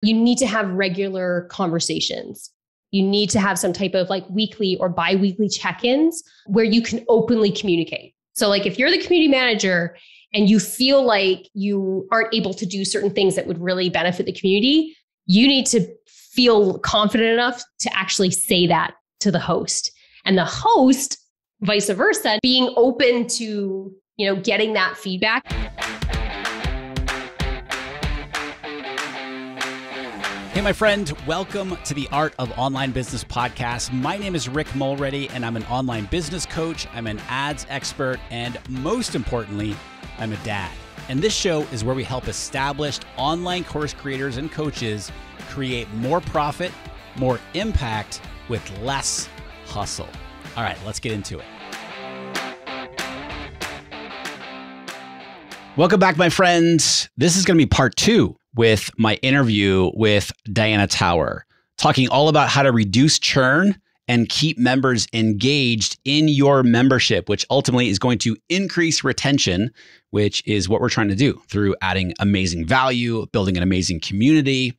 You need to have regular conversations. You need to have some type of like weekly or bi-weekly check-ins where you can openly communicate. So like if you're the community manager and you feel like you aren't able to do certain things that would really benefit the community, you need to feel confident enough to actually say that to the host. And the host, vice versa, being open to, getting that feedback. Hey, my friend, welcome to the Art of Online Business podcast. My name is Rick Mulready, and I'm an online business coach. I'm an ads expert, and most importantly, I'm a dad. And this show is where we help established online course creators and coaches create more profit, more impact with less hustle. All right, let's get into it. Welcome back, my friends. This is going to be part 2 with my interview with Diana Tower, talking all about how to reduce churn and keep members engaged in your membership, which ultimately is going to increase retention, which is what we're trying to do through adding amazing value, building an amazing community.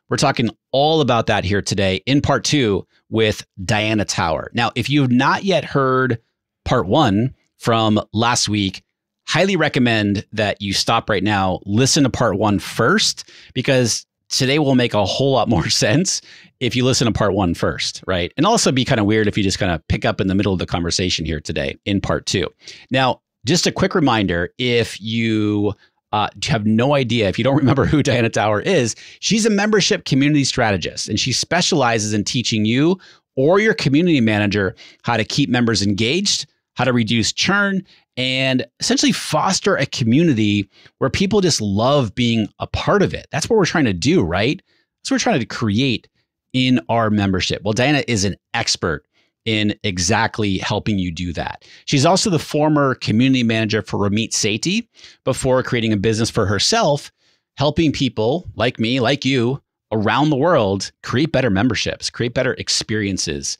We're talking all about that here today in part 2 with Diana Tower. Now, if you've not yet heard part 1 from last week, highly recommend that you stop right now, listen to part 1 first, because today will make a whole lot more sense if you listen to part 1 first, right? And also be kind of weird if you just kind of pick up in the middle of the conversation here today in part 2. Now, just a quick reminder, if you have no idea, if you don't remember who Diana Tower is, she's a membership community strategist, and she specializes in teaching you or your community manager how to keep members engaged, how to reduce churn, and essentially foster a community where people just love being a part of it. That's what we're trying to do, right? That's what we're trying to create in our membership. Well, Diana is an expert in exactly helping you do that. She's also the former community manager for Ramit Sethi before creating a business for herself, helping people like me, like you, around the world create better memberships, create better experiences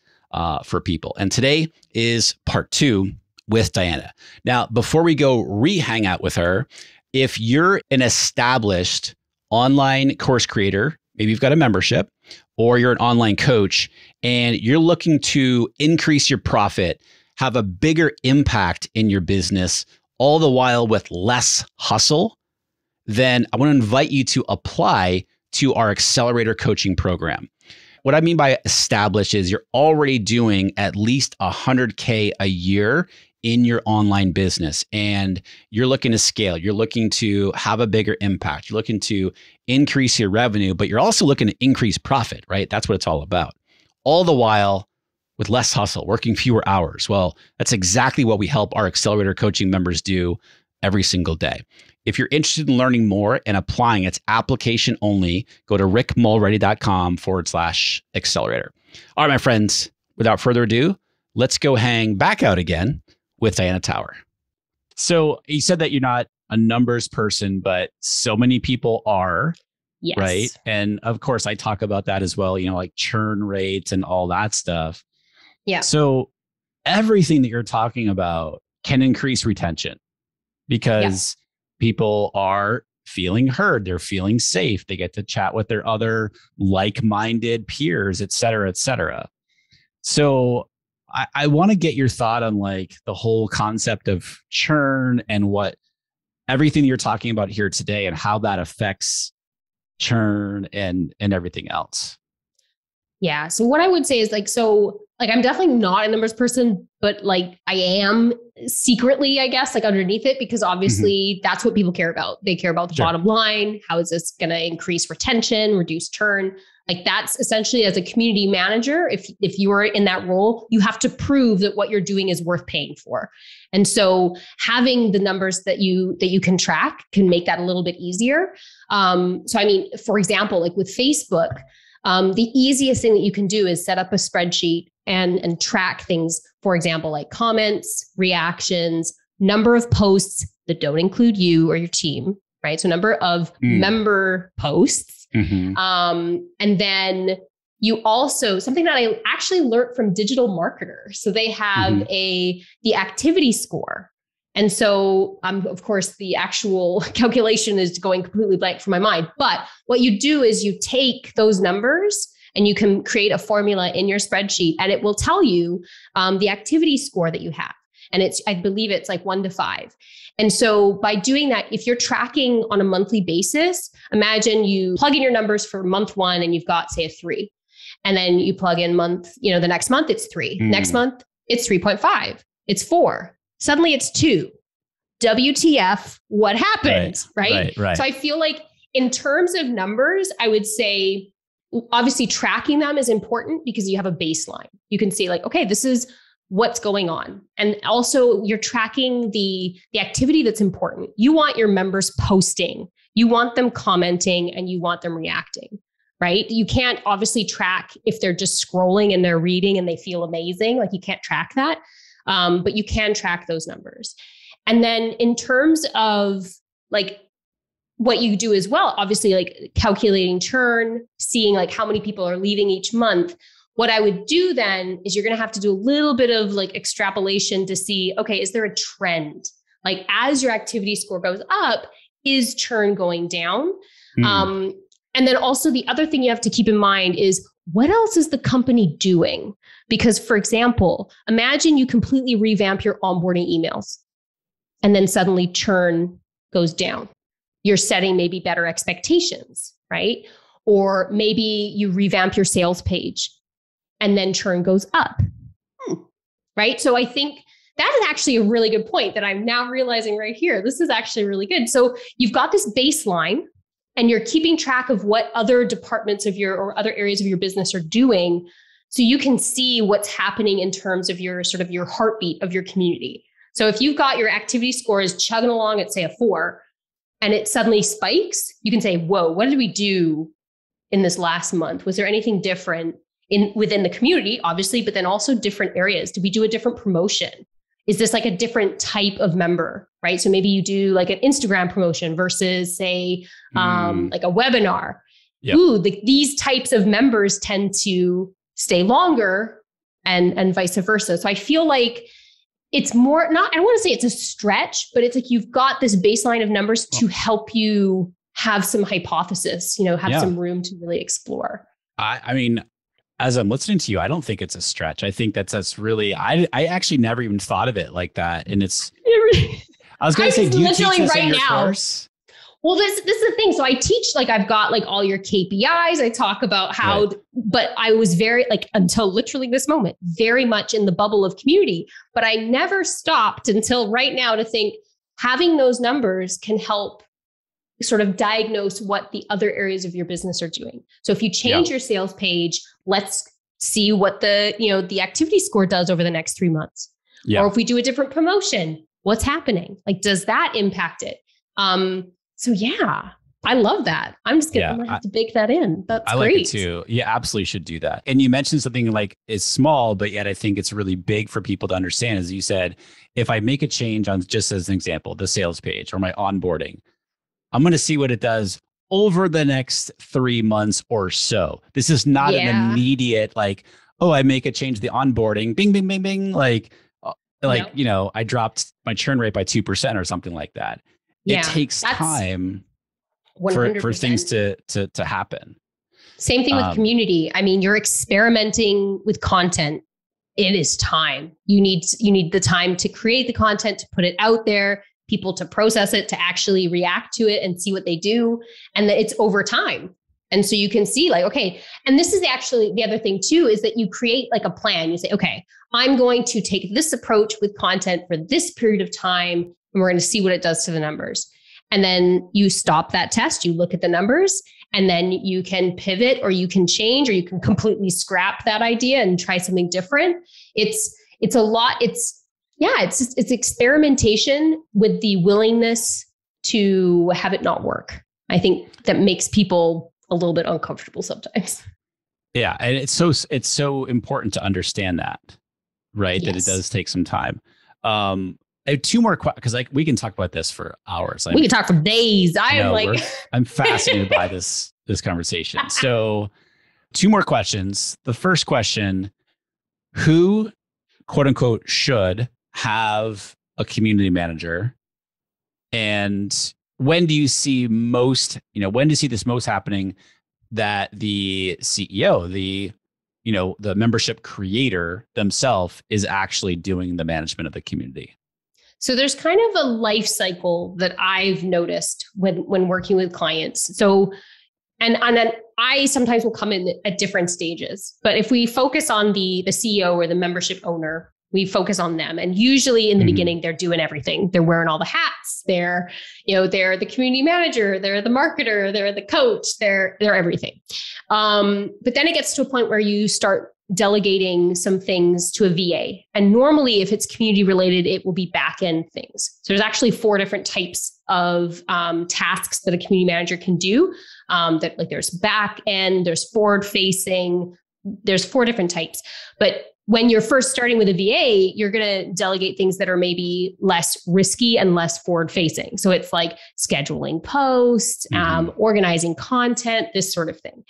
for people. And today is part 2 with Diana. Now, before we go hang out with her, if you're an established online course creator, maybe you've got a membership, or you're an online coach and you're looking to increase your profit, have a bigger impact in your business, all the while with less hustle, then I want to invite you to apply to our accelerator coaching program. What I mean by established is you're already doing at least $100K a year in your online business, and you're looking to scale. You're looking to have a bigger impact. You're looking to increase your revenue, but you're also looking to increase profit, right? That's what it's all about. All the while with less hustle, working fewer hours. Well, that's exactly what we help our accelerator coaching members do every single day. If you're interested in learning more and applying, it's application only. Go to rickmulready.com/accelerator. All right, my friends, without further ado, let's go hang back out again with Diana Tower. So you said that you're not a numbers person, but so many people are, Yes. right? And of course, I talk about that as well, like churn rates and all that stuff. Yeah. So everything that you're talking about can increase retention because people are feeling heard. They're feeling safe. They get to chat with their other like-minded peers, et cetera, et cetera. So I want to get your thought on like the whole concept of churn and what everything you're talking about here today and how that affects churn and everything else. Yeah. So what I would say is I'm definitely not a numbers person, but like I am secretly, I guess, like underneath it, because obviously that's what people care about. They care about the bottom line. How is this going to increase retention, reduce churn? Like that's essentially, as a community manager, if you are in that role, you have to prove that what you're doing is worth paying for. And so having the numbers that you can track can make that a little bit easier. So I mean, for example, like with Facebook, the easiest thing that you can do is set up a spreadsheet and track things, for example, like comments, reactions, number of posts that don't include you or your team, right? So number of member posts. And then you also, something that I actually learned from Digital Marketer. So they have the activity score. And so, of course, the actual calculation is going completely blank from my mind. But what you do is you take those numbers and you can create a formula in your spreadsheet, and it will tell you the activity score that you have. And I believe it's like 1 to 5. And so by doing that, if you're tracking on a monthly basis, imagine you plug in your numbers for month 1 and you've got, say, a 3. And then you plug in the next month it's 3. Next month it's 3.5. It's 4. Suddenly it's 2. WTF, what happened? Right. So I feel like in terms of numbers, I would say, obviously tracking them is important because you have a baseline. You can see like, okay, this is what's going on. And also you're tracking the activity that's important. You want your members posting, you want them commenting, and you want them reacting, right? You can't obviously track if they're just scrolling and they're reading and they feel amazing. Like you can't track that, but you can track those numbers. And then in terms of like what you do as well, obviously like calculating churn, seeing like how many people are leaving each month. What I would do then is you're going to have to do a little bit of like extrapolation to see, okay, is there a trend? Like as your activity score goes up, is churn going down? And then also the other thing you have to keep in mind is what else is the company doing? Because for example, imagine you completely revamp your onboarding emails and then suddenly churn goes down. You're setting maybe better expectations, right? Or maybe you revamp your sales page and then churn goes up, right? So I think that is actually a really good point that I'm now realizing right here. This is actually really good. So you've got this baseline and you're keeping track of what other departments of or other areas of your business are doing. So you can see what's happening in terms of your sort of your heartbeat of your community. So if you've got your activity score is chugging along at say a 4 and it suddenly spikes, you can say, whoa, what did we do in this last month? Was there anything different within the community, obviously, but then also different areas? Did we do a different promotion? Is this like a different type of member, right? So maybe you do like an Instagram promotion versus say like a webinar. Yep. These types of members tend to stay longer and vice versa. So I feel like it's more I don't want to say it's a stretch, but it's like you've got this baseline of numbers to help you have some hypothesis, have some room to really explore. I mean, as I'm listening to you, I don't think it's a stretch. I think that's really, I actually never even thought of it like that. And I was going to say, do you teach this in your course? Well, this is the thing. So I teach, like, I've got like all your KPIs. I talk about how, but I was very like, until literally this moment, very much in the bubble of community, but I never stopped until right now to think having those numbers can help sort of diagnose what the other areas of your business are doing. So if you change your sales page, let's see what the activity score does over the next 3 months. Or if we do a different promotion, what's happening? Like, does that impact it? So yeah, I love that. I'm gonna have to bake that in. That's great. I like it too. You absolutely should do that. And you mentioned something like it's small, but yet I think it's really big for people to understand. As you said, if I make a change on, just as an example, the sales page or my onboarding, I'm going to see what it does over the next 3 months or so. This is not an immediate, like, oh, I make a change to the onboarding, bing, bing, bing, bing. I dropped my churn rate by 2% or something like that. It takes time for things to happen. Same thing with community. I mean, you're experimenting with content. It is time. You need the time to create the content, to put it out there, people to process it, to actually react to it and see what they do. And that it's over time. And so you can see like, okay, and this is actually the other thing too, is that you create like a plan. You say, okay, I'm going to take this approach with content for this period of time, and we're going to see what it does to the numbers. And then you stop that test, you look at the numbers, and then you can pivot or you can change or you can completely scrap that idea and try something different. It's a lot. It's experimentation with the willingness to have it not work. I think that makes people a little bit uncomfortable sometimes. Yeah. And it's so important to understand that, right? Yes. That it does take some time. I have 2 more questions, because we can talk about this for hours. We can talk for days. I'm fascinated by this conversation. So 2 more questions. The first question, who, quote unquote, should have a community manager? And when do you see this most happening, that the CEO, the membership creator themselves is actually doing the management of the community? So there's kind of a life cycle that I've noticed when working with clients. So, and then I sometimes will come in at different stages, but if we focus on the CEO or the membership owner, we focus on them. And usually in the beginning, they're doing everything. They're wearing all the hats. They're the community manager, they're the marketer, they're the coach, they're everything. But then it gets to a point where you start delegating some things to a VA. And normally if it's community related, it will be back end things. So there's actually 4 different types of tasks that a community manager can do. There's back end, there's forward facing, there's 4 different types. But when you're first starting with a VA, you're going to delegate things that are maybe less risky and less forward facing. So it's like scheduling posts, organizing content, this sort of thing,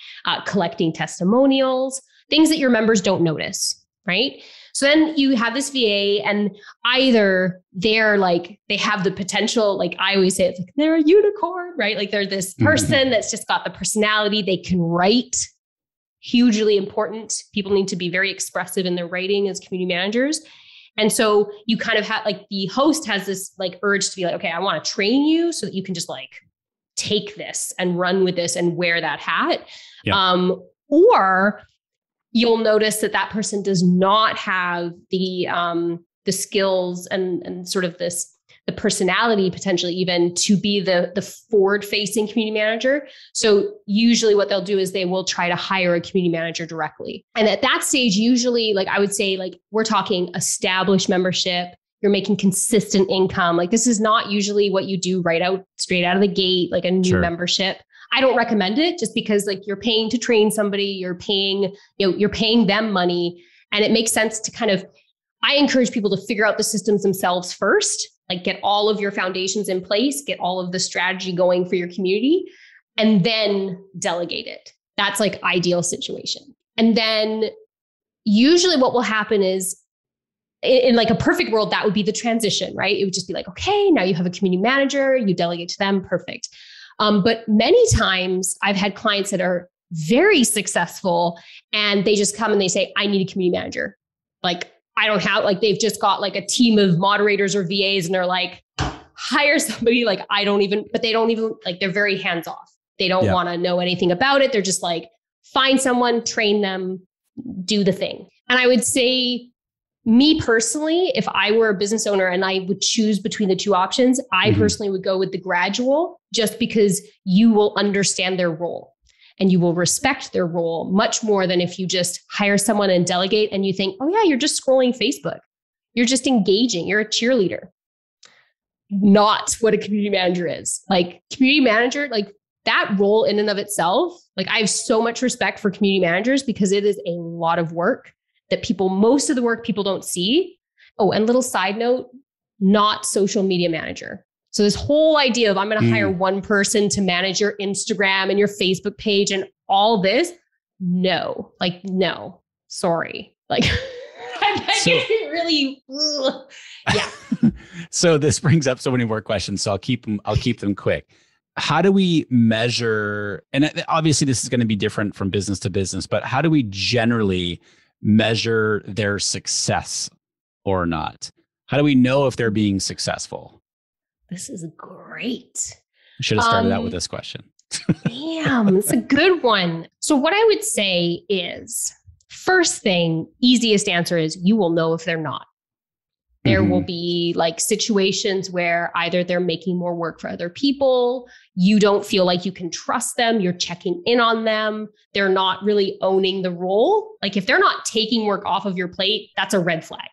collecting testimonials, things that your members don't notice, right? So then you have this VA, and either they're like, they have the potential, like I always say, it's like they're a unicorn, right? Like they're this person that's just got the personality, they can write. Hugely important. People need to be very expressive in their writing as community managers. And so you kind of have like the host has this like urge to be like, okay, I want to train you so that you can just like take this and run with this and wear that hat. Yeah. Or you'll notice that person does not have the skills and sort of the personality potentially even to be the forward-facing community manager. So usually what they'll do is they will try to hire a community manager directly. And at that stage, usually, like I would say, like we're talking established membership, you're making consistent income. Like this is not usually what you do straight out of the gate, like a new membership. I don't recommend it just because like you're paying to train somebody, you're paying them money. And it makes sense to I encourage people to figure out the systems themselves first. Like get all of your foundations in place, get all of the strategy going for your community, and then delegate it. That's like ideal situation. And then usually what will happen is in like a perfect world, that would be the transition, right? It would just be like, okay, now you have a community manager, you delegate to them, perfect. But many times I've had clients that are very successful and they just come and they say, I need a community manager. Like, I don't have, like, they've just got like a team of moderators or VAs and they're like, hire somebody. Like, but they don't even like, they're very hands off. They don't want to know anything about it. They're just like, find someone, train them, do the thing. And I would say, me personally, if I were a business owner and I would choose between the 2 options, I personally would go with the gradual, just because you will understand their role. And you will respect their role much more than if you just hire someone and delegate and you think, oh yeah, you're just scrolling Facebook. You're just engaging. You're a cheerleader. Not what a community manager is. Like community manager, like that role in and of itself, like I have so much respect for community managers because it is a lot of work that most of the work people don't see. Oh, and little side note, not social media manager. So this whole idea of I'm going to hire one person to manage your Instagram and your Facebook page and all this. No, sorry. Like really, yeah. So this brings up so many more questions. So I'll keep them quick. How do we measure, and obviously this is going to be different from business to business, but how do we generally measure their success or not? How do we know if they're being successful? This is great. I should have started out with this question. Damn, it's a good one. So what I would say is, first thing, easiest answer is you will know if they're not. There will be like situations where either they're making more work for other people, you don't feel like you can trust them, you're checking in on them, they're not really owning the role. Like if they're not taking work off of your plate, that's a red flag.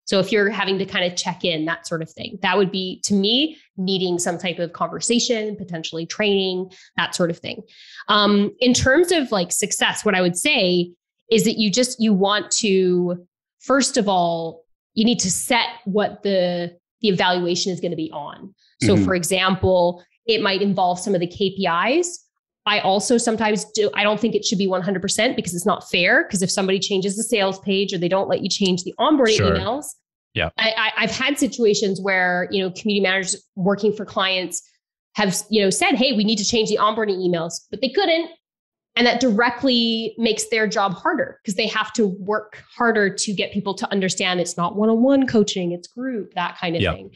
So if you're having to kind of check in, that sort of thing, that would be, to me, needing some type of conversation, potentially training, that sort of thing. In terms of like success, what I would say is that you want to, first of all, you need to set what the evaluation is going to be on. So for example, it might involve some of the KPIs. I also sometimes I don't think it should be 100% because it's not fair. Because if somebody changes the sales page or they don't let you change the onboarding emails, Yeah. I've had situations where, community managers working for clients have, said, hey, we need to change the onboarding emails, but they couldn't. And that directly makes their job harder because they have to work harder to get people to understand it's not one-on-one coaching, it's group, that kind of thing.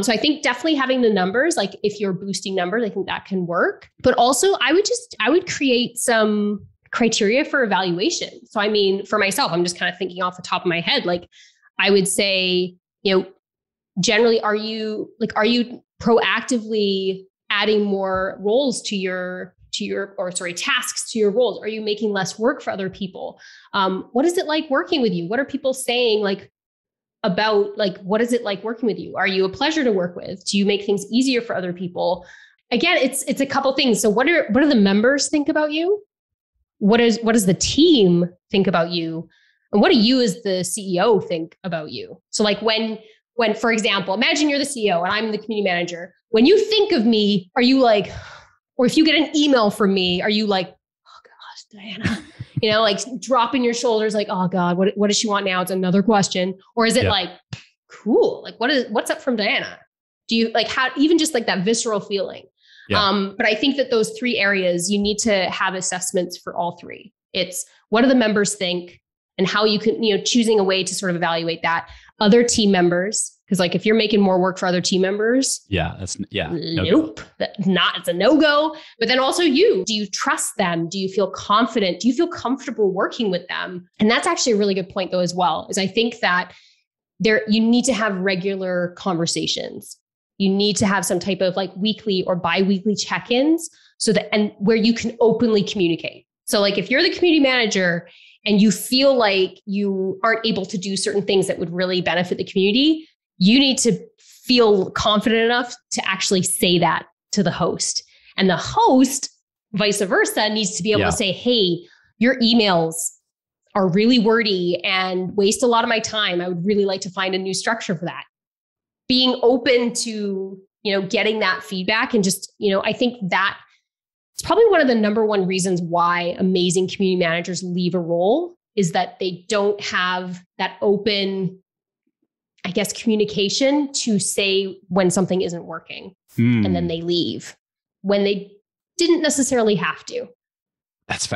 So I think definitely having the numbers, like if you're boosting numbers, I think that can work. But also I would create some criteria for evaluation. So I mean, for myself, I'm just kind of thinking off the top of my head, like I would say, generally, are you proactively adding more roles tasks to your roles? Are you making less work for other people? What is it like working with you? What are people saying what is it like working with you? Are you a pleasure to work with? Do you make things easier for other people? Again, it's a couple things. So what do the members think about you? What does the team think about you? And what do you as the CEO think about you? So like when, for example, imagine you're the CEO and I'm the community manager. When you think of me, are you like, or if you get an email from me, are you like, oh gosh, Diana, like dropping your shoulders, like, oh God, what does she want now? It's another question. Or is it like, cool, like what's up from Diana? Do you like how, even just like that visceral feeling? Yeah. But I think that those three areas, you need to have assessments for all three. It's what do the members think and how you can, choosing a way to sort of evaluate that. Other team members, because like if you're making more work for other team members, nope, it's a no-go. But then also do you trust them? Do you feel confident? Do you feel comfortable working with them? And that's actually a really good point though, as well, is I think that you need to have regular conversations. You need to have some type of like weekly or bi-weekly check-ins and where you can openly communicate. So like if you're the community manager and you feel like you aren't able to do certain things that would really benefit the community, you need to feel confident enough to actually say that to the host. And the host, vice versa, needs to be able to say, hey, your emails are really wordy and waste a lot of my time. I would really like to find a new structure for that. Being open to, getting that feedback and just, I think that it's probably one of the number one reasons why amazing community managers leave a role is that they don't have that open, I guess, communication to say when something isn't working and then they leave when they didn't necessarily have to.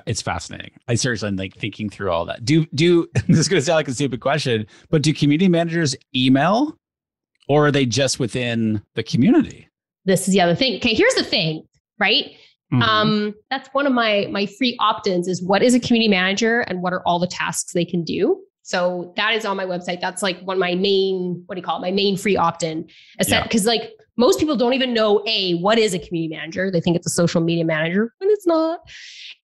It's fascinating. I seriously am like thinking through all that. Do this is going to sound like a stupid question, but do community managers email or are they just within the community? This is the other thing. Okay, here's the thing, right? Mm-hmm. That's one of my free opt-ins is what is a community manager and what are all the tasks they can do. So that is on my website. That's like one of my main, my main free opt-in. Because like most people don't even know, what is a community manager? They think it's a social media manager, but it's not.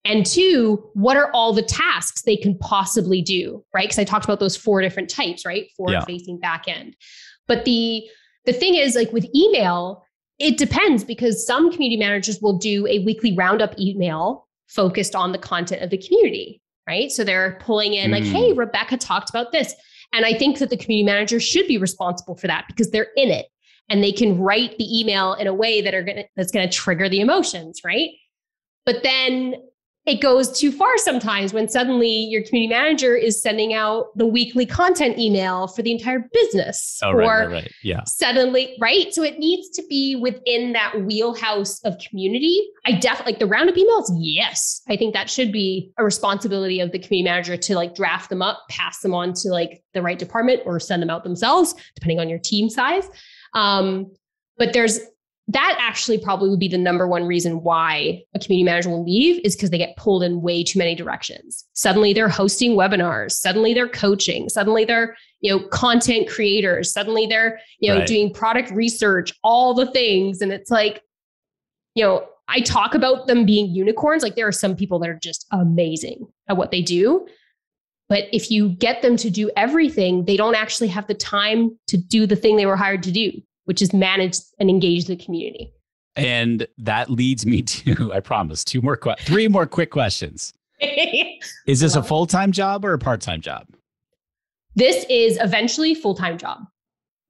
And two, what are all the tasks they can possibly do, right? Because I talked about those 4 different types, right? Forward-facing, back end. But the thing is like with email, it depends because some community managers will do a weekly roundup email focused on the content of the community, right? So they're pulling in like, hey, Rebecca talked about this. And I think that the community manager should be responsible for that because they're in it and they can write the email in a way that's going to trigger the emotions, right? But then it goes too far sometimes when suddenly your community manager is sending out the weekly content email for the entire business. Right. Yeah. Suddenly, right? So it needs to be within that wheelhouse of community. I definitely like the roundup emails. Yes. I think that should be a responsibility of the community manager to like draft them up, pass them on to like the right department or send them out themselves, depending on your team size. But that actually probably would be the number one reason why a community manager will leave is because they get pulled in way too many directions. Suddenly they're hosting webinars. Suddenly they're coaching. Suddenly they're, content creators. Suddenly they're, doing product research, all the things. And it's like, I talk about them being unicorns. Like there are some people that are just amazing at what they do. But if you get them to do everything, they don't actually have the time to do the thing they were hired to do, which is manage and engage the community. And that leads me to, I promise, 3 more quick questions. Is this a full-time job or a part-time job? This is eventually a full-time job.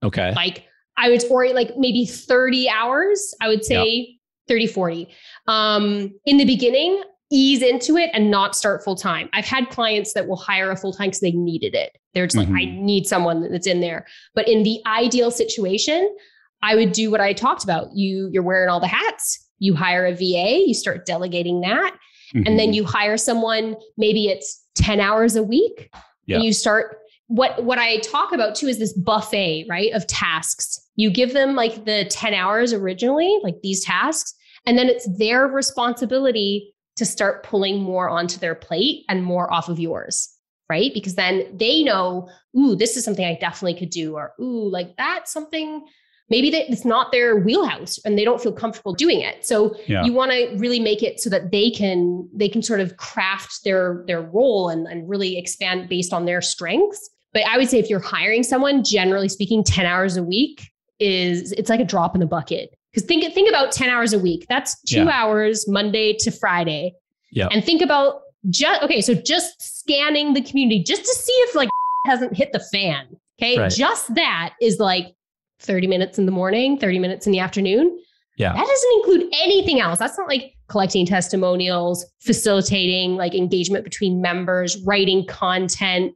Okay. Like I would orient like maybe 30 hours, I would say 30, 40. In the beginning, ease into it and not start full time. I've had clients that will hire a full time because they needed it. They're just like, I need someone that's in there. But in the ideal situation, I would do what I talked about. You're wearing all the hats. You hire a VA, you start delegating that. And then you hire someone, maybe it's 10 hours a week. And you start, what I talk about too is this buffet, right, of tasks. You give them like the 10 hours originally, like these tasks, and then it's their responsibility to start pulling more onto their plate and more off of yours, right? Because then they know, ooh, this is something I definitely could do, or ooh, like that's something maybe that it's not their wheelhouse and they don't feel comfortable doing it. So you want to really make it so that they can sort of craft their role and really expand based on their strengths. But I would say if you're hiring someone, generally speaking, 10 hours a week it's like a drop in the bucket. Because think about 10 hours a week. That's 2 hours Monday to Friday. Yeah. And think about just scanning the community just to see if like hasn't hit the fan. Okay. Right. Just that is like 30 minutes in the morning, 30 minutes in the afternoon. Yeah. That doesn't include anything else. That's not like collecting testimonials, facilitating like engagement between members, writing content,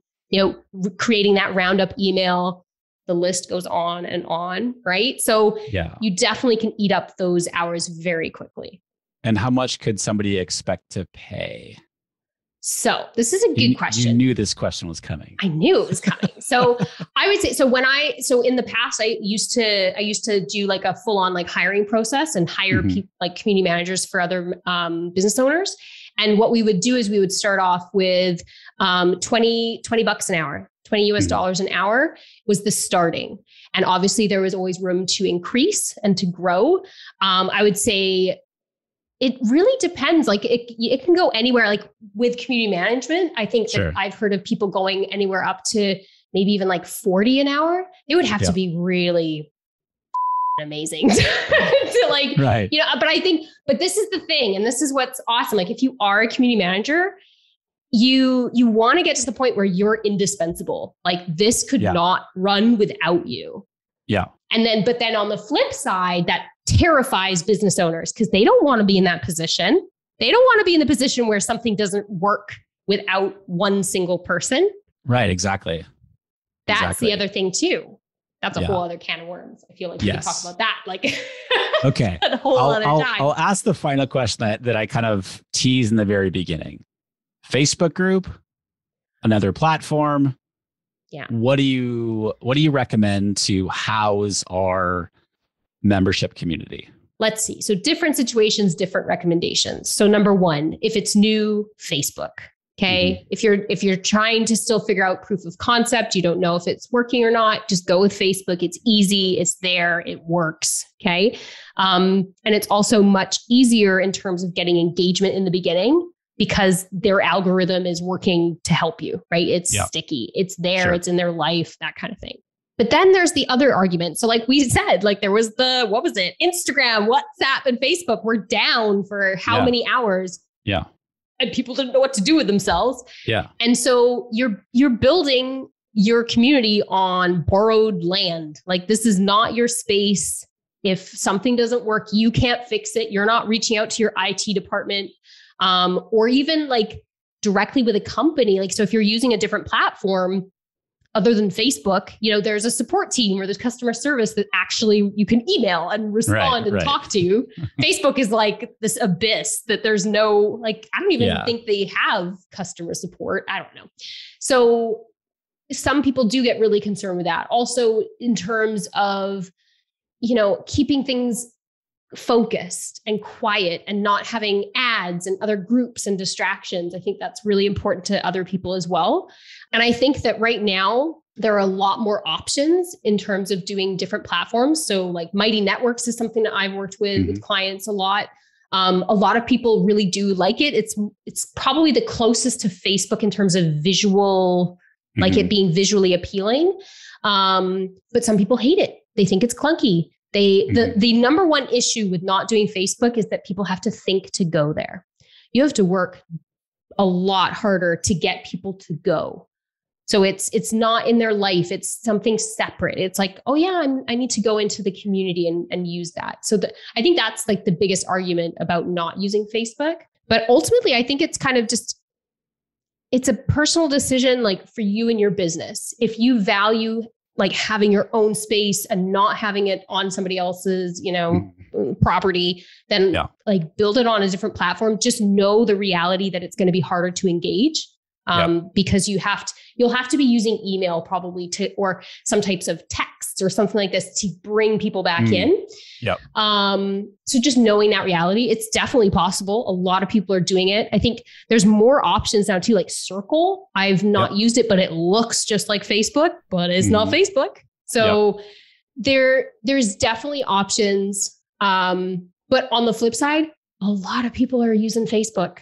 creating that roundup email. The list goes on, right? So you definitely can eat up those hours very quickly. And how much could somebody expect to pay? So this is a good question. You knew this question was coming. I knew it was coming. So I would say, so in the past, I used to do like a full on like hiring process and hire people like community managers for other business owners. And what we would do is we would start off with $20 an hour, $20 US an hour was the starting. And obviously there was always room to increase and to grow. I would say it really depends. Like it can go anywhere. Like with community management, I think that I've heard of people going anywhere up to maybe even like 40 an hour. It would have to be really amazing to like, but this is the thing. And this is what's awesome. Like if you are a community manager, you want to get to the point where you're indispensable. Like this could not run without you. Yeah. But then on the flip side, that terrifies business owners because they don't want to be in that position. They don't want to be in the position where something doesn't work without one single person. Right. Exactly. That's the other thing too. That's a whole other can of worms. I feel like we can talk about that. Like, okay. a whole other time. I'll ask the final question that I kind of teased in the very beginning. Facebook group, another platform. Yeah. What do you recommend to house our membership community? Let's see. So different situations, different recommendations. So number one, if it's new, Facebook. Okay. If you're trying to still figure out proof of concept, you don't know if it's working or not, just go with Facebook. It's easy. It's there. It works. Okay. And it's also much easier in terms of getting engagement in the beginning because their algorithm is working to help you, right? It's sticky. It's there. It's in their life, that kind of thing. But then there's the other argument. So like we said, like there was Instagram, WhatsApp, and Facebook were down for how many hours? Yeah. And people didn't know what to do with themselves. Yeah. And so you're building your community on borrowed land. Like this is not your space. If something doesn't work, you can't fix it. You're not reaching out to your IT department, or even like directly with a company. Like, so if you're using a different platform other than Facebook, there's a support team where there's customer service that actually you can email and respond and talk to. Facebook is like this abyss that there's no, like, I don't even think they have customer support. I don't know. So some people do get really concerned with that. Also in terms of, keeping things focused and quiet and not having ads and other groups and distractions. I think that's really important to other people as well. And I think that right now there are a lot more options in terms of doing different platforms. So like Mighty Networks is something that I've worked with clients a lot. A lot of people really do like it. It's probably the closest to Facebook in terms of visual, like it being visually appealing. But some people hate it. They think it's clunky. The number one issue with not doing Facebook is that people have to think to go there. You have to work a lot harder to get people to go. So it's not in their life. It's something separate. It's like, oh yeah, I need to go into the community and use that. So I think that's like the biggest argument about not using Facebook. But ultimately, I think it's kind of just, it's a personal decision, like for you and your business. If you value like having your own space and not having it on somebody else's, property, then like build it on a different platform. Just know the reality that it's going to be harder to engage. Because you'll have to be using email probably or some types of texts or something like this to bring people back in. So just knowing that reality, it's definitely possible. A lot of people are doing it. I think there's more options now too, like Circle. I've not used it, but it looks just like Facebook, but it's not Facebook. So there's definitely options. But on the flip side, a lot of people are using Facebook.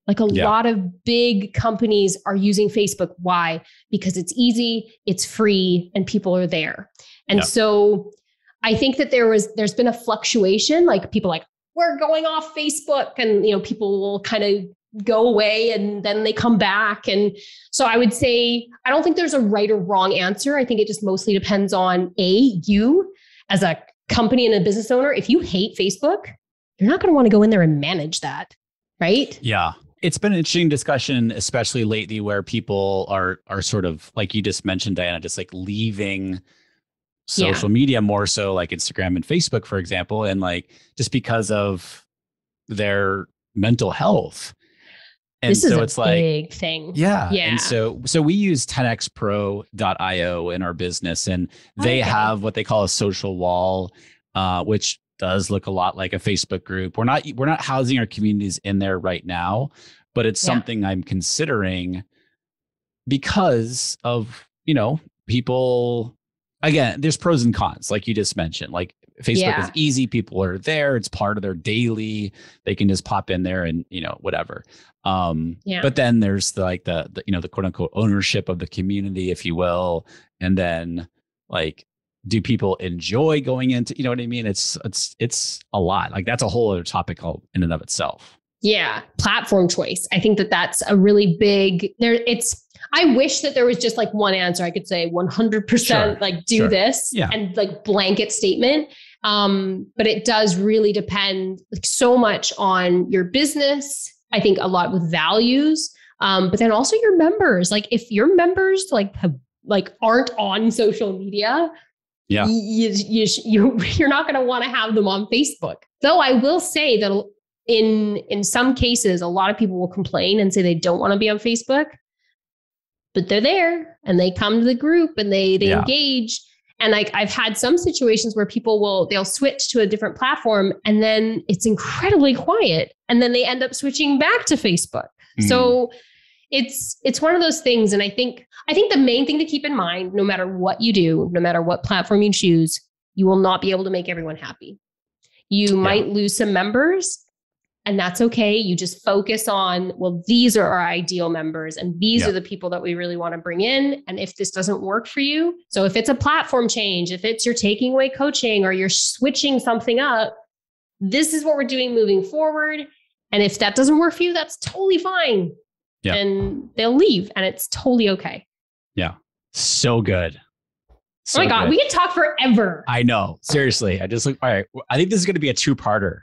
Like a lot of big companies are using Facebook. Why? Because it's easy, it's free, and people are there. And so I think that there's been a fluctuation, like people like, we're going off Facebook, and people will kind of go away and then they come back. And so I would say, I don't think there's a right or wrong answer. I think it just mostly depends on you as a company and a business owner. If you hate Facebook, you're not going to want to go in there and manage that. Right? Yeah. It's been an interesting discussion, especially lately, where people are sort of, like you just mentioned, Diana, just like leaving social media more so, like Instagram and Facebook, for example, and like just because of their mental health. And this so is it's a like big thing. Yeah. And so we use 10xpro.io in our business, and they have what they call a social wall, which does look a lot like a Facebook group. We're not housing our communities in there right now, but it's something I'm considering because of, people, again, there's pros and cons, like you just mentioned. Like Facebook is easy. People are there. It's part of their daily. They can just pop in there and, whatever. But then there's the quote unquote ownership of the community, if you will. And then like, do people enjoy going into, you know what I mean? It's a lot. Like that's a whole other topic in and of itself. Yeah. Platform choice. I think that's a really big I wish that there was just like one answer. I could say 100% like do this and like blanket statement. But it does really depend like so much on your business. I think a lot with values. But then also your members, like if your members aren't on social media, you're not going to want to have them on Facebook. Though I will say that in some cases, a lot of people will complain and say they don't want to be on Facebook, but they're there and they come to the group and they engage. And like I've had some situations where they'll switch to a different platform and then it's incredibly quiet. And then they end up switching back to Facebook. So it's one of those things. And I think the main thing to keep in mind, no matter what you do, no matter what platform you choose, you will not be able to make everyone happy. You might lose some members, and that's okay. You just focus on, well, these are our ideal members and these are the people that we really want to bring in. And if this doesn't work for you, so if it's a platform change, if it's you're taking away coaching or you're switching something up, this is what we're doing moving forward. And if that doesn't work for you, that's totally fine. And they'll leave and it's totally okay. Yeah. So good. So oh my God, good. We could talk forever. I know. Seriously. All right. I think this is going to be a two-parter.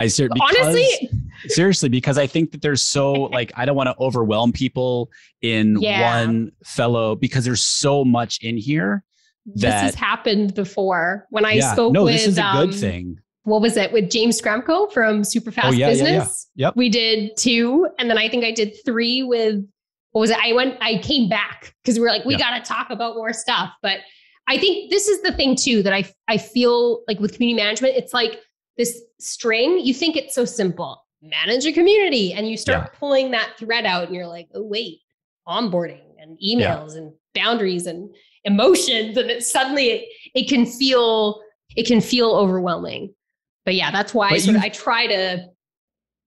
Honestly, seriously, because I think that there's so I don't want to overwhelm people in one fellow, because there's so much in here. This has happened before when I spoke with, this is a good thing. What was it with James Scramco from Super Fast Business? Yeah. Yep. We did 2. And then I think I did 3 with, what was it? I came back because we were like, we got to talk about more stuff. But I think this is the thing too, that I feel like with community management, it's like this string. You think it's so simple, manage a community, and you start pulling that thread out and you're like, oh wait, onboarding and emails and boundaries and emotions. And it can feel overwhelming. But yeah, that's why I try to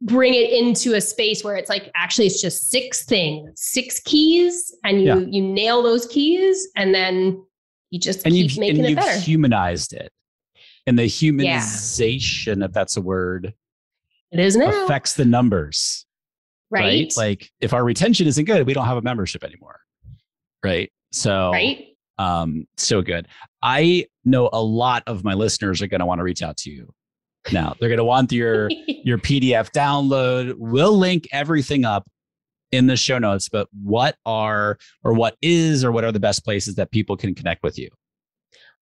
bring it into a space where it's like, actually, it's just 6 things, 6 keys, and you nail those keys, and then you just keep making it better. You've humanized it. And the humanization, if that's a word, it is now, affects the numbers. Right? Like if our retention isn't good, we don't have a membership anymore. Right? So, so good. I know a lot of my listeners are going to want to reach out to you. now. They're going to want your PDF download. We'll link everything up in the show notes, but what are the best places that people can connect with you?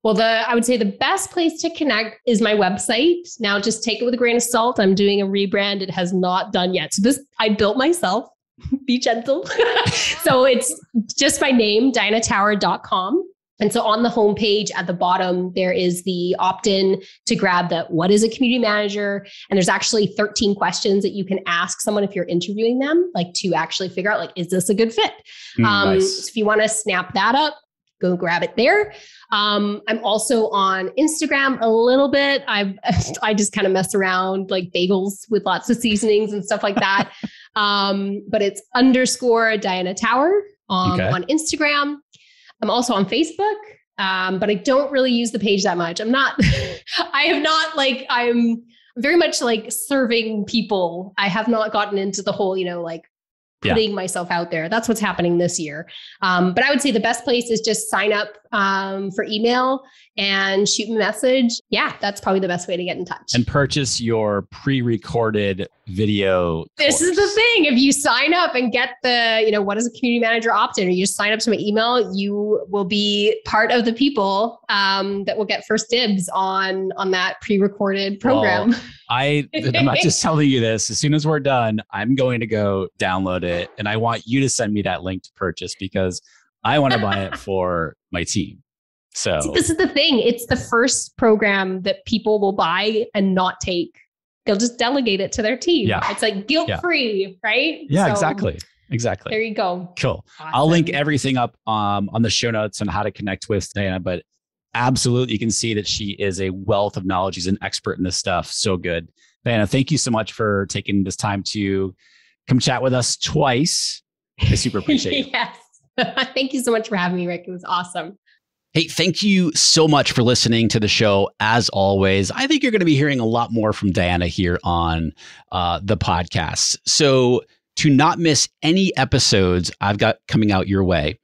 Well, I would say the best place to connect is my website. Now, just take it with a grain of salt. I'm doing a rebrand. It has not done yet. So this I built myself. Be gentle. So it's just my name, dianatower.com. And so on the homepage at the bottom, there is the opt-in to grab the what is a community manager? And there's actually 13 questions that you can ask someone if you're interviewing them, like to actually figure out, like, is this a good fit? Nice. So if you want to snap that up, go grab it there. I'm also on Instagram a little bit. I just kind of mess around, like bagels with lots of seasonings and stuff like that. But it's _Diana Tower on Instagram. I'm also on Facebook, but I don't really use the page that much. I'm very much like serving people. I have not gotten into the whole, putting myself out there. That's what's happening this year. But I would say the best place is just sign up for email and shoot me a message. Yeah, that's probably the best way to get in touch. And purchase your pre-recorded video This is the thing. If you sign up and get the, what is a community manager opt-in, or you just sign up to my email, you will be part of the people that will get first dibs on that pre-recorded program. Well, I'm not just telling you this. As soon as we're done, I'm going to go download it. And I want you to send me that link to purchase because I want to buy it for my team. So this is the thing. It's the first program that people will buy and not take. They'll just delegate it to their team. Yeah. It's like guilt-free, right? Yeah, so, exactly. There you go. Cool. Awesome. I'll link everything up on the show notes on how to connect with Diana, but absolutely, you can see that she is a wealth of knowledge. She's an expert in this stuff. So good. Diana, thank you so much for taking this time to come chat with us twice. I super appreciate it. Yes. Thank you so much for having me, Rick. It was awesome. Hey, thank you so much for listening to the show. As always, I think you're going to be hearing a lot more from Diana here on the podcast. So to not miss any episodes I've got coming out your way,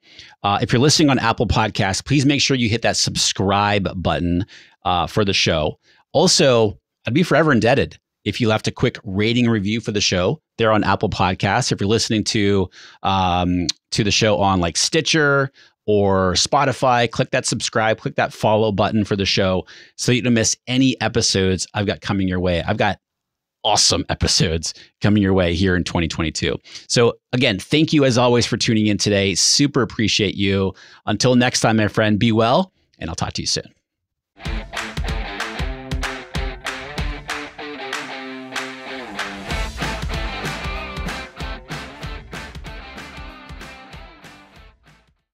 if you're listening on Apple Podcasts, please make sure you hit that subscribe button for the show. Also, I'd be forever indebted if you left a quick rating and review for the show there on Apple Podcasts. If you're listening to the show on like Stitcher or Spotify, click that subscribe, click that follow button for the show so you don't miss any episodes I've got coming your way. I've got awesome episodes coming your way here in 2022. So again, thank you as always for tuning in today. Super appreciate you. Until next time, my friend, be well, and I'll talk to you soon.